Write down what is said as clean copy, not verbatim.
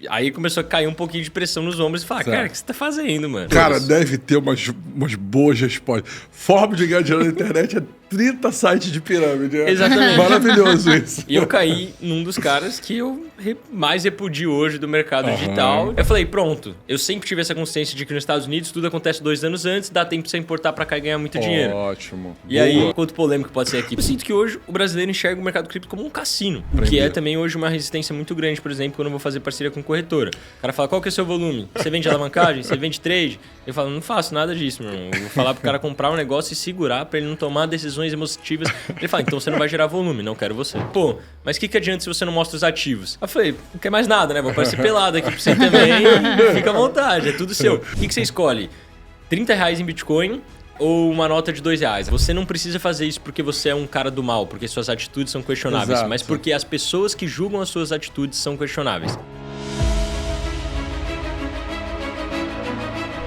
Aí começou a cair um pouquinho de pressão nos ombros e falar, cara, o que você tá fazendo, mano? Cara, deve ter umas boas respostas. Forma de ganhar dinheiro na internet é 30 sites de pirâmide. Exatamente. Maravilhoso isso. E eu caí num dos caras que eu mais repudio hoje do mercado digital. Eu falei, pronto, eu sempre tive essa consciência de que nos Estados Unidos tudo acontece 2 anos antes, dá tempo de você importar pra cá e ganhar muito dinheiro. Ótimo. E aí, quanto polêmico pode ser aqui? Eu sinto que hoje o brasileiro enxerga o mercado cripto como um cassino. O que é também hoje uma resistência muito grande, por exemplo, quando eu vou fazer parceria com corretora. O cara fala, qual que é o seu volume? Você vende alavancagem? Você vende trade? Eu falo, não faço nada disso, meu irmão. Eu vou falar pro cara comprar um negócio e segurar pra ele não tomar decisões emotivas. Ele fala, então você não vai gerar volume, não quero você. Pô, mas o que adianta se você não mostra os ativos? Eu falei, não quer mais nada, né? Vou aparecer pelado aqui pra você também. Fica à vontade, é tudo seu. O que você escolhe? R$30 em Bitcoin ou uma nota de R$2? Você não precisa fazer isso porque você é um cara do mal, porque suas atitudes são questionáveis, mas porque as pessoas que julgam as suas atitudes são questionáveis.